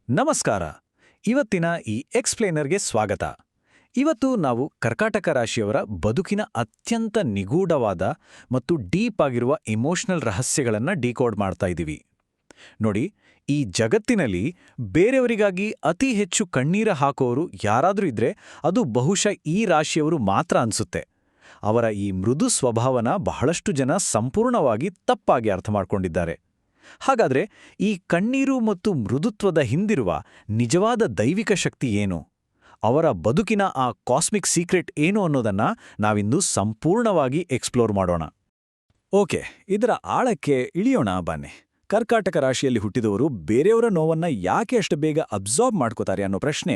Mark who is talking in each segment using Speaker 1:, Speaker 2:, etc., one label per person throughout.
Speaker 1: ನಮಸ್ಕಾರ. ಇವತ್ತಿನ ಈ ಎಕ್ಸ್ಪ್ಲೇನರ್ಗೆ ಸ್ವಾಗತ. ಇವತ್ತು ನಾವು ಕರ್ಕಾಟಕ ರಾಶಿಯವರ ಬದುಕಿನ ಅತ್ಯಂತ ನಿಗೂಢವಾದ ಮತ್ತು ಡೀಪ್ ಆಗಿರುವ ಇಮೋಷನಲ್ ರಹಸ್ಯಗಳನ್ನು ಡಿಕೋಡ್ ಮಾಡ್ತಾ ಇದ್ದೀವಿ. ನೋಡಿ, ಈ ಜಗತ್ತಿನಲ್ಲಿ ಬೇರೆಯವರಿಗಾಗಿ ಅತಿ ಹೆಚ್ಚು ಕಣ್ಣೀರ ಹಾಕೋರು ಯಾರಾದ್ರೂ ಇದ್ರೆ ಅದು ಬಹುಶಃ ಈ ರಾಶಿಯವರು ಮಾತ್ರ ಅನ್ಸುತ್ತೆ. ಅವರ ಈ ಮೃದು ಸ್ವಭಾವನ ಬಹಳಷ್ಟು ಜನ ಸಂಪೂರ್ಣವಾಗಿ ತಪ್ಪಾಗಿ ಅರ್ಥ ಮಾಡ್ಕೊಂಡಿದ್ದಾರೆ. ಹಾಗಾದ್ರೆ ಈ ಕಣ್ಣೀರು ಮತ್ತು ಮೃದುತ್ವದ ಹಿಂದಿರುವ ನಿಜವಾದ ದೈವಿಕ ಶಕ್ತಿ ಏನು? ಅವರ ಬದುಕಿನ ಆ ಕಾಸ್ಮಿಕ್ ಸೀಕ್ರೆಟ್ ಏನು ಅನ್ನೋದನ್ನ ನಾವಿಂದು ಸಂಪೂರ್ಣವಾಗಿ ಎಕ್ಸ್ಪ್ಲೋರ್ ಮಾಡೋಣ. ಓಕೆ, ಇದರ ಆಳಕ್ಕೆ ಇಳಿಯೋಣ ಬನ್ನಿ. ಕರ್ಕಾಟಕ ರಾಶಿಯಲ್ಲಿ ಹುಟ್ಟಿದವರು ಬೇರೆಯವರ ನೋವನ್ನ ಯಾಕೆ ಅಷ್ಟು ಬೇಗ ಅಬ್ಸಾರ್ಬ್ ಮಾಡ್ಕೋತಾರೆ ಅನ್ನೋ ಪ್ರಶ್ನೆ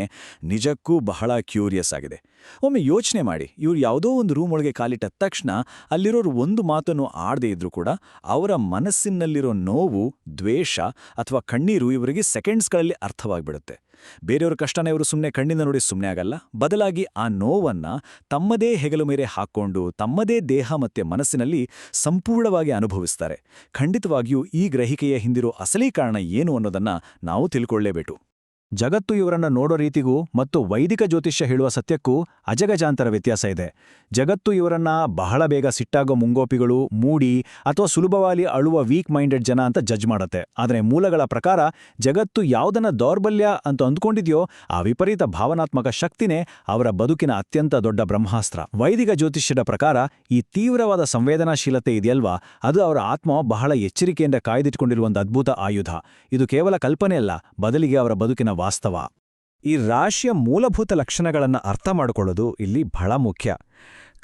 Speaker 1: ನಿಜಕ್ಕೂ ಬಹಳ ಕ್ಯೂರಿಯಸ್ ಆಗಿದೆ. ಒಮ್ಮೆ ಯೋಚನೆ ಮಾಡಿ, ಇವ್ರು ಯಾವುದೋ ಒಂದು ರೂಮ್ ಒಳಗೆ ಕಾಲಿಟ್ಟ ತಕ್ಷಣ ಅಲ್ಲಿರೋರು ಒಂದು ಮಾತನ್ನು ಆಡದೇ ಇದ್ರೂ ಕೂಡ ಅವರ ಮನಸ್ಸಿನಲ್ಲಿರೋ ನೋವು, ದ್ವೇಷ ಅಥವಾ ಕಣ್ಣೀರು ಇವರಿಗೆ ಸೆಕೆಂಡ್ಸ್ಗಳಲ್ಲಿ ಅರ್ಥವಾಗ್ಬಿಡುತ್ತೆ. ಬೇರೆಯವ್ರ ಕಷ್ಟನ ಇವರು ಸುಮ್ಮನೆ ಕಣ್ಣಿಂದ ನೋಡಿ ಸುಮ್ಮನೆ ಆಗಲ್ಲ, ಬದಲಾಗಿ ಆ ನೋವನ್ನ ತಮ್ಮದೇ ಹೆಗಲು ಮೇಲೆ ಹಾಕ್ಕೊಂಡು ತಮ್ಮದೇ ದೇಹ ಮತ್ತೆ ಮನಸ್ಸಿನಲ್ಲಿ ಸಂಪೂರ್ಣವಾಗಿ ಅನುಭವಿಸ್ತಾರೆ. ಖಂಡಿತವಾಗಿಯೂ ಈ ಗ್ರಹಿಕೆಯ ಹಿಂದಿರೋ ಅಸಲಿ ಕಾರಣ ಏನು ಅನ್ನೋದನ್ನ ನಾವು ತಿಳ್ಕೊಳ್ಳೇಬೇಕು. ಜಗತ್ತು ಇವರನ್ನ ನೋಡೋ ರೀತಿಗೂ ಮತ್ತು ವೈದಿಕ ಜ್ಯೋತಿಷ್ಯ ಹೇಳುವ ಸತ್ಯಕ್ಕೂ ಅಜಗಜಾಂತರ ವ್ಯತ್ಯಾಸ ಇದೆ. ಜಗತ್ತು ಇವರನ್ನ ಬಹಳ ಬೇಗ ಸಿಟ್ಟಾಗೋ ಮುಂಗೋಪಿಗಳು, ಮೂಡಿ ಅಥವಾ ಸುಲಭವಾಗಿ ಅಳುವ ವೀಕ್ ಮೈಂಡೆಡ್ ಜನ ಅಂತ ಜಡ್ಜ್ ಮಾಡುತ್ತೆ. ಆದರೆ ಮೂಲಗಳ ಪ್ರಕಾರ ಜಗತ್ತು ಯಾವುದನ್ನ ದೌರ್ಬಲ್ಯ ಅಂತ ಅಂದ್ಕೊಂಡಿದ್ಯೋ ಆ ವಿಪರೀತ ಭಾವನಾತ್ಮಕ ಶಕ್ತಿನೇ ಅವರ ಬದುಕಿನ ಅತ್ಯಂತ ದೊಡ್ಡ ಬ್ರಹ್ಮಾಸ್ತ್ರ. ವೈದಿಕ ಜ್ಯೋತಿಷ್ಯದ ಪ್ರಕಾರ ಈ ತೀವ್ರವಾದ ಸಂವೇದನಾಶೀಲತೆ ಇದೆಯಲ್ವಾ, ಅದು ಅವರ ಆತ್ಮ ಬಹಳ ಎಚ್ಚರಿಕೆಯಿಂದ ಕಾಯ್ದಿಟ್ಕೊಂಡಿರುವ ಒಂದು ಅದ್ಭುತ ಆಯುಧ. ಇದು ಕೇವಲ ಕಲ್ಪನೆ ಅಲ್ಲ, ಬದಲಿಗೆ ಅವರ ಬದುಕಿನ ವಾಸ್ತವ. ಈ ರಾಶಿಯ ಮೂಲಭೂತ ಲಕ್ಷಣಗಳನ್ನು ಅರ್ಥ ಮಾಡಿಕೊಳ್ಳೋದು ಇಲ್ಲಿ ಬಹಳ ಮುಖ್ಯ.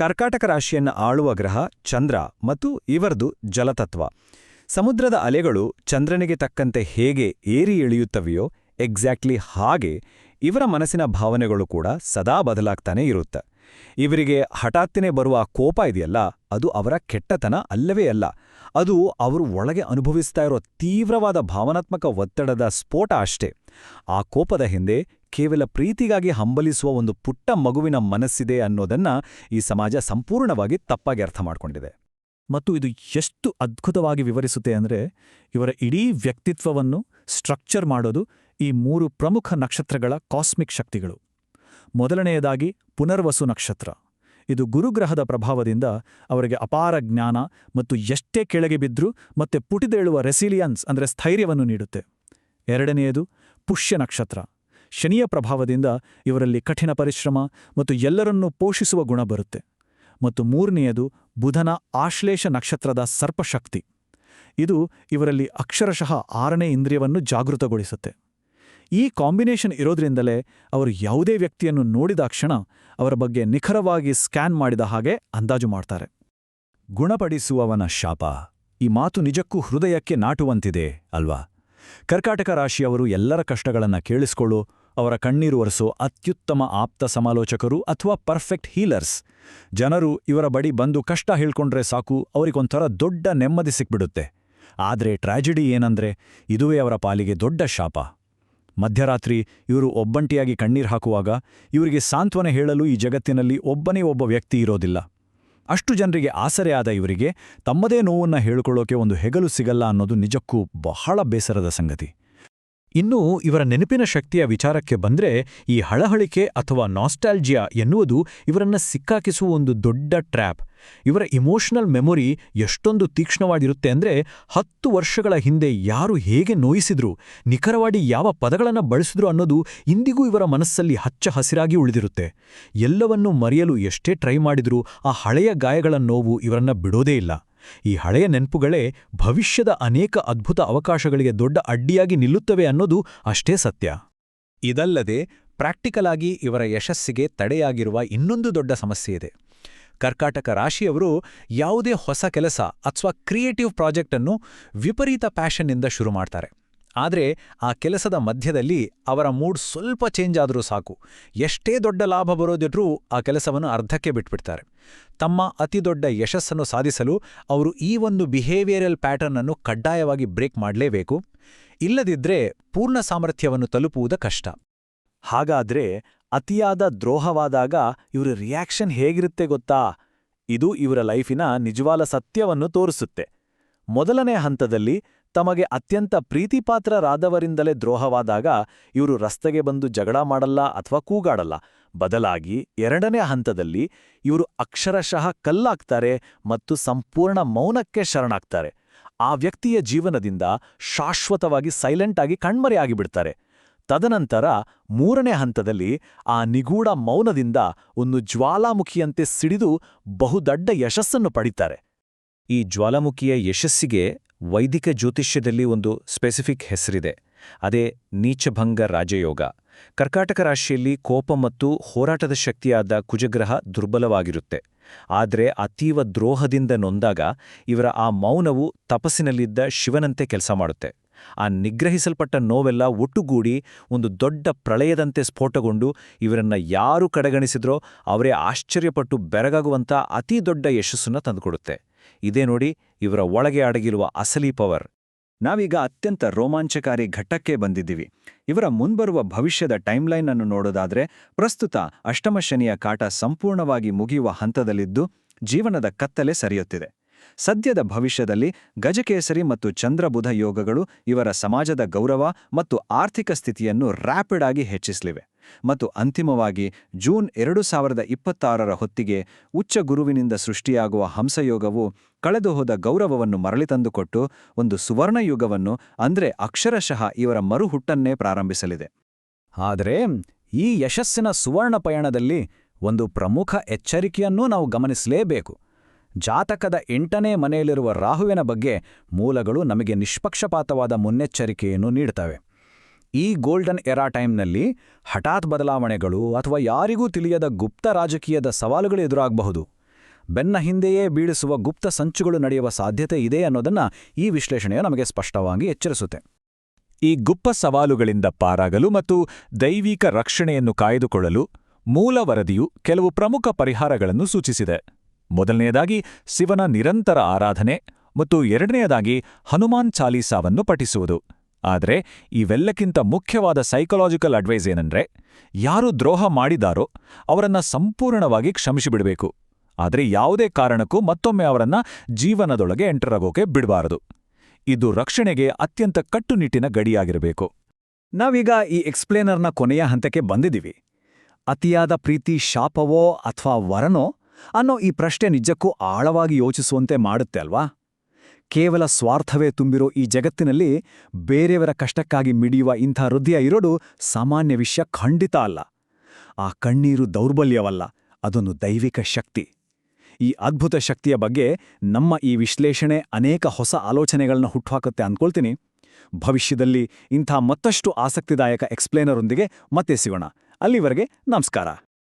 Speaker 1: ಕರ್ಕಾಟಕ ರಾಶಿಯನ್ನು ಆಳುವ ಗ್ರಹ ಚಂದ್ರ ಮತ್ತು ಇವರದು ಜಲತತ್ವ. ಸಮುದ್ರದ ಅಲೆಗಳು ಚಂದ್ರನಿಗೆ ತಕ್ಕಂತೆ ಹೇಗೆ ಏರಿ ಇಳಿಯುತ್ತವೆಯೋ ಎಕ್ಸಾಕ್ಟ್ಲಿ ಹಾಗೆ ಇವರ ಮನಸ್ಸಿನ ಭಾವನೆಗಳು ಕೂಡ ಸದಾ ಬದಲಾಗ್ತಾನೆ ಇರುತ್ತೆ. ಇವರಿಗೆ ಹಠಾತ್ತನೆ ಬರುವ ಕೋಪ ಇದೆಯಲ್ಲ, ಅದು ಅವರ ಕೆಟ್ಟತನ ಅಲ್ಲವೇ ಅಲ್ಲ. ಅದು ಅವರು ಒಳಗೆ ಅನುಭವಿಸ್ತಾ ಇರೋ ತೀವ್ರವಾದ ಭಾವನಾತ್ಮಕ ಒತ್ತಡದ ಸ್ಫೋಟ ಅಷ್ಟೇ. ಆ ಕೋಪದ ಹಿಂದೆ ಕೇವಲ ಪ್ರೀತಿಗಾಗಿ ಹಂಬಲಿಸುವ ಒಂದು ಪುಟ್ಟ ಮಗುವಿನ ಮನಸ್ಸಿದೆ ಅನ್ನೋದನ್ನ ಈ ಸಮಾಜ ಸಂಪೂರ್ಣವಾಗಿ ತಪ್ಪಾಗಿ ಅರ್ಥ ಮಾಡ್ಕೊಂಡಿದೆ. ಮತ್ತು ಇದು ಎಷ್ಟು ಅದ್ಭುತವಾಗಿ ವಿವರಿಸುತ್ತೆ ಅಂದರೆ, ಇವರ ಇಡೀ ವ್ಯಕ್ತಿತ್ವವನ್ನು ಸ್ಟ್ರಕ್ಚರ್ ಮಾಡೋದು ಈ 3 ಪ್ರಮುಖ ನಕ್ಷತ್ರಗಳ ಕಾಸ್ಮಿಕ್ ಶಕ್ತಿಗಳು. ಮೊದಲನೆಯದಾಗಿ ಪುನರ್ವಸು ನಕ್ಷತ್ರ. ಇದು ಗುರುಗ್ರಹದ ಪ್ರಭಾವದಿಂದ ಅವರಿಗೆ ಅಪಾರ ಜ್ಞಾನ ಮತ್ತು ಎಷ್ಟೇ ಕೆಳಗೆ ಬಿದ್ರೂ ಮತ್ತೆ ಪುಟಿದೇಳುವ ರೆಸಿಲಿಯನ್ಸ್ ಅಂದರೆ ಸ್ಥೈರ್ಯವನ್ನು ನೀಡುತ್ತೆ. ಎರಡನೆಯದು ಪುಷ್ಯ ನಕ್ಷತ್ರ. ಶನಿಯ ಪ್ರಭಾವದಿಂದ ಇವರಲ್ಲಿ ಕಠಿಣ ಪರಿಶ್ರಮ ಮತ್ತು ಎಲ್ಲರನ್ನೂ ಪೋಷಿಸುವ ಗುಣ ಬರುತ್ತೆ. ಮತ್ತು ಮೂರನೆಯದು ಬುಧನ ಆಶ್ಲೇಷ ನಕ್ಷತ್ರದ ಸರ್ಪಶಕ್ತಿ. ಇದು ಇವರಲ್ಲಿ ಅಕ್ಷರಶಃ 6ನೇ ಇಂದ್ರಿಯವನ್ನು ಜಾಗೃತಗೊಳಿಸುತ್ತೆ. ಈ ಕಾಂಬಿನೇಷನ್ ಇರೋದ್ರಿಂದಲೇ ಅವರು ಯಾವುದೇ ವ್ಯಕ್ತಿಯನ್ನು ನೋಡಿದಾಕ್ಷಣ ಅವರ ಬಗ್ಗೆ ನಿಖರವಾಗಿ ಸ್ಕ್ಯಾನ್ ಮಾಡಿದ ಹಾಗೆ ಅಂದಾಜು ಮಾಡ್ತಾರೆ. ಗುಣಪಡಿಸುವವನ ಶಾಪ. ಈ ಮಾತು ನಿಜಕ್ಕೂ ಹೃದಯಕ್ಕೆ ನಾಟುವಂತಿದೆ ಅಲ್ವಾ? ಕರ್ಕಾಟಕ ರಾಶಿಯವರು ಎಲ್ಲರ ಕಷ್ಟಗಳನ್ನು ಕೇಳಿಸ್ಕೊಳ್ಳೋ, ಅವರ ಕಣ್ಣೀರು ಒರೆಸೋ ಅತ್ಯುತ್ತಮ ಆಪ್ತ ಸಮಾಲೋಚಕರು ಅಥವಾ ಪರ್ಫೆಕ್ಟ್ ಹೀಲರ್ಸ್. ಜನರು ಇವರ ಬಳಿ ಬಂದು ಕಷ್ಟ ಹೇಳ್ಕೊಂಡ್ರೆ ಸಾಕು, ಅವರಿಗೊಂಥರ ದೊಡ್ಡ ನೆಮ್ಮದಿ ಸಿಕ್ಬಿಡುತ್ತೆ. ಆದರೆ ಟ್ರ್ಯಾಜಿಡಿ ಏನಂದ್ರೆ, ಇದುವೇ ಅವರ ಪಾಲಿಗೆ ದೊಡ್ಡ ಶಾಪ. ಮಧ್ಯರಾತ್ರಿ ಇವರು ಒಬ್ಬಂಟಿಯಾಗಿ ಕಣ್ಣೀರು ಹಾಕುವಾಗ ಇವರಿಗೆ ಸಾಂತ್ವನ ಹೇಳಲು ಈ ಜಗತ್ತಿನಲ್ಲಿ ಒಬ್ಬನೇ ಒಬ್ಬ ವ್ಯಕ್ತಿ ಇರೋದಿಲ್ಲ. ಅಷ್ಟು ಜನರಿಗೆ ಆಸರೆ ಆದ ಇವರಿಗೆ ತಮ್ಮದೇ ನೋವನ್ನ ಹೇಳಿಕೊಳ್ಳೋಕೆ ಒಂದು ಹೆಗಲು ಸಿಗಲ್ಲ ಅನ್ನೋದು ನಿಜಕ್ಕೂ ಬಹಳ ಬೇಸರದ ಸಂಗತಿ. ಇನ್ನು ಇವರ ನೆನಪಿನ ಶಕ್ತಿಯ ವಿಚಾರಕ್ಕೆ ಬಂದ್ರೆ, ಈ ಹಳಹಳಿಕೆ ಅಥವಾ ನಾಸ್ಟಾಲ್ಜಿಯಾ ಎನ್ನುವುದು ಇವರನ್ನ ಸಿಕ್ಕಾಕಿಸುವ ಒಂದು ದೊಡ್ಡ ಟ್ರ್ಯಾಪ್. ಇವರ ಇಮೋಷನಲ್ ಮೆಮೊರಿ ಎಷ್ಟೊಂದು ತೀಕ್ಷ್ಣವಾಗಿರುತ್ತೆ ಅಂದ್ರೆ, 10 ವರ್ಷಗಳ ಹಿಂದೆ ಯಾರು ಹೇಗೆ ನೋಯಿಸಿದ್ರು, ನಿಖರವಾಗಿ ಯಾವ ಪದಗಳನ್ನು ಬಳಸಿದ್ರು ಅನ್ನೋದು ಇಂದಿಗೂ ಇವರ ಮನಸ್ಸಲ್ಲಿ ಹಚ್ಚ ಹಸಿರಾಗಿ ಉಳಿದಿರುತ್ತೆ. ಎಲ್ಲವನ್ನೂ ಮರೆಯಲು ಎಷ್ಟೇ ಟ್ರೈ ಮಾಡಿದ್ರೂ ಆ ಹಳೆಯ ಗಾಯಗಳ ನೋವು ಇವರನ್ನ ಬಿಡೋದೇ ಇಲ್ಲ. ಈ ಹಳೆಯ ನೆನಪುಗಳೇ ಭವಿಷ್ಯದ ಅನೇಕ ಅದ್ಭುತ ಅವಕಾಶಗಳಿಗೆ ದೊಡ್ಡ ಅಡ್ಡಿಯಾಗಿ ನಿಲ್ಲುತ್ತವೆ ಅನ್ನೋದು ಅಷ್ಟೇ ಸತ್ಯ. ಇದಲ್ಲದೆ ಪ್ರಾಕ್ಟಿಕಲ್ ಆಗಿ ಇವರ ಯಶಸ್ಸಿಗೆ ತಡೆಯಾಗಿರುವ ಇನ್ನೊಂದು ದೊಡ್ಡ ಸಮಸ್ಯೆ ಇದೆ. ಕರ್ಕಾಟಕ ರಾಶಿಯವರು ಯಾವುದೇ ಹೊಸ ಕೆಲಸ ಅಥವಾ ಕ್ರಿಯೇಟಿವ್ ಪ್ರಾಜೆಕ್ಟ್ ಅನ್ನು ವಿಪರೀತ ಪ್ಯಾಷನ್ನಿಂದ ಶುರು ಮಾಡ್ತಾರೆ. ಆದರೆ ಆ ಕೆಲಸದ ಮಧ್ಯದಲ್ಲಿ ಅವರ ಮೂಡ್ ಸ್ವಲ್ಪ ಚೇಂಜ್ ಆದರೂ ಸಾಕು, ಎಷ್ಟೇ ದೊಡ್ಡ ಲಾಭ ಬರೋದಿದ್ರೂ ಆ ಕೆಲಸವನ್ನು ಅರ್ಧಕ್ಕೆ ಬಿಟ್ಬಿಡ್ತಾರೆ. ತಮ್ಮ ಅತಿದೊಡ್ಡ ಯಶಸ್ಸನ್ನು ಸಾಧಿಸಲು ಅವರು ಈ ಒಂದು ಬಿಹೇವಿಯರಲ್ ಪ್ಯಾಟರ್ನ್ ಅನ್ನು ಕಡ್ಡಾಯವಾಗಿ ಬ್ರೇಕ್ ಮಾಡಲೇಬೇಕು. ಇಲ್ಲದಿದ್ದರೆ ಪೂರ್ಣ ಸಾಮರ್ಥ್ಯವನ್ನು ತಲುಪುವುದು ಕಷ್ಟ. ಹಾಗಾದ್ರೆ ಅತಿಯಾದ ದ್ರೋಹವಾದಾಗ ಇವರ ರಿಯಾಕ್ಷನ್ ಹೇಗಿರುತ್ತೆ ಗೊತ್ತಾ? ಇದು ಇವರ ಲೈಫಿನ ನಿಜವಾದ ಸತ್ಯವನ್ನು ತೋರಿಸುತ್ತೆ. ಮೊದಲನೇ ಹಂತದಲ್ಲಿ ತಮಗೆ ಅತ್ಯಂತ ಪ್ರೀತಿಪಾತ್ರರಾದವರಿಂದಲೇ ದ್ರೋಹವಾದಾಗ ಇವರು ರಸ್ತೆಗೆ ಬಂದು ಜಗಳ ಮಾಡಲ್ಲ ಅಥವಾ ಕೂಗಾಡಲ್ಲ. ಬದಲಾಗಿ ಎರಡನೇ ಹಂತದಲ್ಲಿ ಇವರು ಅಕ್ಷರಶಃ ಕಲ್ಲಾಗ್ತಾರೆ ಮತ್ತು ಸಂಪೂರ್ಣ ಮೌನಕ್ಕೆ ಶರಣಾಗ್ತಾರೆ. ಆ ವ್ಯಕ್ತಿಯ ಜೀವನದಿಂದ ಶಾಶ್ವತವಾಗಿ ಸೈಲೆಂಟ್ ಆಗಿ ಕಣ್ಮರೆಯಾಗಿಬಿಡ್ತಾರೆ. ತದನಂತರ ಮೂರನೇ ಹಂತದಲ್ಲಿ ಆ ನಿಗೂಢ ಮೌನದಿಂದ ಒಂದು ಜ್ವಾಲಾಮುಖಿಯಂತೆ ಸಿಡಿದು ಬಹುದೊಡ್ಡ ಯಶಸ್ಸನ್ನು ಪಡಿತಾರೆ. ಈ ಜ್ವಾಲಾಮುಖಿಯ ಯಶಸ್ಸಿಗೆ ವೈದಿಕ ಜ್ಯೋತಿಷ್ಯದಲ್ಲಿ ಒಂದು ಸ್ಪೆಸಿಫಿಕ್ ಹೆಸರಿದೆ. ಅದೇ ನೀಚಭಂಗ ರಾಜಯೋಗ. ಕರ್ಕಾಟಕ ರಾಶಿಯಲ್ಲಿ ಕೋಪ ಮತ್ತು ಹೋರಾಟದ ಶಕ್ತಿಯಾದ ಕುಜಗ್ರಹ ದುರ್ಬಲವಾಗಿರುತ್ತೆ. ಆದರೆ ಅತೀವ ದ್ರೋಹದಿಂದ ನೊಂದಾಗ ಇವರ ಆ ಮೌನವು ತಪಸ್ಸಿನಲ್ಲಿದ್ದ ಶಿವನಂತೆ ಕೆಲಸ ಮಾಡುತ್ತೆ. ಆ ನಿಗ್ರಹಿಸಲ್ಪಟ್ಟ ನೋವೆಲ್ಲ ಒಟ್ಟುಗೂಡಿ ಒಂದು ದೊಡ್ಡ ಪ್ರಳಯದಂತೆ ಸ್ಫೋಟಗೊಂಡು ಇವರನ್ನ ಯಾರು ಕಡೆಗಣಿಸಿದ್ರೋ ಅವರೇ ಆಶ್ಚರ್ಯಪಟ್ಟು ಬೆರಗಾಗುವಂಥ ಅತೀ ದೊಡ್ಡ ಯಶಸ್ಸನ್ನು ತಂದುಕೊಡುತ್ತೆ. ಇದೇ ನೋಡಿ ಇವರ ಒಳಗೆ ಅಡಗಿರುವ ಅಸಲಿ ಪವರ್. ನಾವೀಗ ಅತ್ಯಂತ ರೋಮಾಂಚಕಾರಿ ಘಟ್ಟಕ್ಕೆ ಬಂದಿದ್ದೀವಿ. ಇವರ ಮುಂಬರುವ ಭವಿಷ್ಯದ ಟೈಮ್ಲೈನ್ ಅನ್ನು ನೋಡೋದಾದ್ರೆ, ಪ್ರಸ್ತುತ ಅಷ್ಟಮ ಶನಿಯ ಕಾಟ ಸಂಪೂರ್ಣವಾಗಿ ಮುಗಿಯುವ ಹಂತದಲ್ಲಿದ್ದು ಜೀವನದ ಕತ್ತಲೆ ಸರಿಯುತ್ತಿದೆ. ಸದ್ಯದ ಭವಿಷ್ಯದಲ್ಲಿ ಗಜಕೇಸರಿ ಮತ್ತು ಚಂದ್ರಬುಧ ಯೋಗಗಳು ಇವರ ಸಮಾಜದ ಗೌರವ ಮತ್ತು ಆರ್ಥಿಕ ಸ್ಥಿತಿಯನ್ನು ರ್ಯಾಪಿಡ್ ಆಗಿ ಹೆಚ್ಚಿಸಲಿವೆ. ಮತ್ತು ಅಂತಿಮವಾಗಿ ಜೂನ್ 2026ರ ಹೊತ್ತಿಗೆ ಉಚ್ಚ ಗುರುವಿನಿಂದ ಸೃಷ್ಟಿಯಾಗುವ ಹಂಸಯೋಗವು ಕಳೆದುಹೋದ ಗೌರವವನ್ನು ಮರಳಿ ತಂದುಕೊಟ್ಟು ಒಂದು ಸುವರ್ಣಯುಗವನ್ನು ಅಂದ್ರೆ ಅಕ್ಷರಶಃ ಇವರ ಮರುಹುಟ್ಟನ್ನೇ ಪ್ರಾರಂಭಿಸಲಿದೆ. ಆದರೆ ಈ ಯಶಸ್ಸಿನ ಸುವರ್ಣ ಪಯಣದಲ್ಲಿ ಒಂದು ಪ್ರಮುಖ ಎಚ್ಚರಿಕೆಯನ್ನೂ ನಾವು ಗಮನಿಸಲೇಬೇಕು. ಜಾತಕದ 8ನೇ ಮನೆಯಲ್ಲಿರುವ ರಾಹುವಿನ ಬಗ್ಗೆ ಮೂಲಗಳು ನಮಗೆ ನಿಷ್ಪಕ್ಷಪಾತವಾದ ಮುನ್ನೆಚ್ಚರಿಕೆಯನ್ನು ನೀಡುತ್ತವೆ. ಈ ಗೋಲ್ಡನ್ ಎರಾ ಟೈಮ್ನಲ್ಲಿ ಹಠಾತ್ ಬದಲಾವಣೆಗಳು ಅಥವಾ ಯಾರಿಗೂ ತಿಳಿಯದ ಗುಪ್ತ ರಾಜಕೀಯದ ಸವಾಲುಗಳು ಎದುರಾಗಬಹುದು. ಬೆನ್ನ ಹಿಂದೆಯೇ ಬೀಳಿಸುವ ಗುಪ್ತ ಸಂಚುಗಳು ನಡೆಯುವ ಸಾಧ್ಯತೆ ಇದೆ ಅನ್ನೋದನ್ನು ಈ ವಿಶ್ಲೇಷಣೆಯು ನಮಗೆ ಸ್ಪಷ್ಟವಾಗಿ ಎಚ್ಚರಿಸುತ್ತೆ. ಈ ಗುಪ್ತ ಸವಾಲುಗಳಿಂದ ಪಾರಾಗಲು ಮತ್ತು ದೈವಿಕ ರಕ್ಷಣೆಯನ್ನು ಕಾಯ್ದುಕೊಳ್ಳಲು ಮೂಲ ವರದಿಯು ಕೆಲವು ಪ್ರಮುಖ ಪರಿಹಾರಗಳನ್ನು ಸೂಚಿಸಿದೆ. ಮೊದಲನೆಯದಾಗಿ ಶಿವನ ನಿರಂತರ ಆರಾಧನೆ ಮತ್ತು ಎರಡನೆಯದಾಗಿ ಹನುಮಾನ್ ಚಾಲೀಸಾವನ್ನು ಪಠಿಸುವುದು. ಆದರೆ ಇವೆಲ್ಲಕ್ಕಿಂತ ಮುಖ್ಯವಾದ ಸೈಕಲಾಜಿಕಲ್ ಅಡ್ವೈಸ್ ಏನಂದ್ರೆ, ಯಾರು ದ್ರೋಹ ಮಾಡಿದಾರೋ ಅವರನ್ನ ಸಂಪೂರ್ಣವಾಗಿ ಕ್ಷಮಿಸಿಬಿಡಬೇಕು. ಆದರೆ ಯಾವುದೇ ಕಾರಣಕ್ಕೂ ಮತ್ತೊಮ್ಮೆ ಅವರನ್ನ ಜೀವನದೊಳಗೆ ಎಂಟರಾಗೋಕೆ ಬಿಡಬಾರದು. ಇದು ರಕ್ಷಣೆಗೆ ಅತ್ಯಂತ ಕಟ್ಟುನಿಟ್ಟಿನ ಗಡಿಯಾಗಿರಬೇಕು. ನಾವೀಗ ಈ ಎಕ್ಸ್ಪ್ಲೇನರ್ನ ಕೊನೆಯ ಹಂತಕ್ಕೆ ಬಂದಿದ್ದೀವಿ. ಅತಿಯಾದ ಪ್ರೀತಿ ಶಾಪವೋ ಅಥವಾ ವರನೋ ಅನ್ನೋ ಈ ಪ್ರಶ್ನೆ ನಿಜಕ್ಕೂ ಆಳವಾಗಿ ಯೋಚಿಸುವಂತೆ ಮಾಡುತ್ತೆ ಅಲ್ವಾ? ಕೇವಲ ಸ್ವಾರ್ಥವೇ ತುಂಬಿರೋ ಈ ಜಗತ್ತಿನಲ್ಲಿ ಬೇರೆಯವರ ಕಷ್ಟಕ್ಕಾಗಿ ಮಿಡಿಯುವ ಇಂಥ ಹೃದಯ ಇರೋದು ಸಾಮಾನ್ಯ ವಿಷಯ ಖಂಡಿತ ಅಲ್ಲ. ಆ ಕಣ್ಣೀರು ದೌರ್ಬಲ್ಯವಲ್ಲ, ಅದೊಂದು ದೈವಿಕ ಶಕ್ತಿ. ಈ ಅದ್ಭುತ ಶಕ್ತಿಯ ಬಗ್ಗೆ ನಮ್ಮ ಈ ವಿಶ್ಲೇಷಣೆ ಅನೇಕ ಹೊಸ ಆಲೋಚನೆಗಳನ್ನ ಹುಟ್ಟುಹಾಕುತ್ತೆ ಅಂದ್ಕೊಳ್ತೀನಿ. ಭವಿಷ್ಯದಲ್ಲಿ ಇಂಥ ಮತ್ತಷ್ಟು ಆಸಕ್ತಿದಾಯಕ ಎಕ್ಸ್ಪ್ಲೇನರೊಂದಿಗೆ ಮತ್ತೆ ಸಿಗೋಣ. ಅಲ್ಲಿವರೆಗೆ ನಮಸ್ಕಾರ.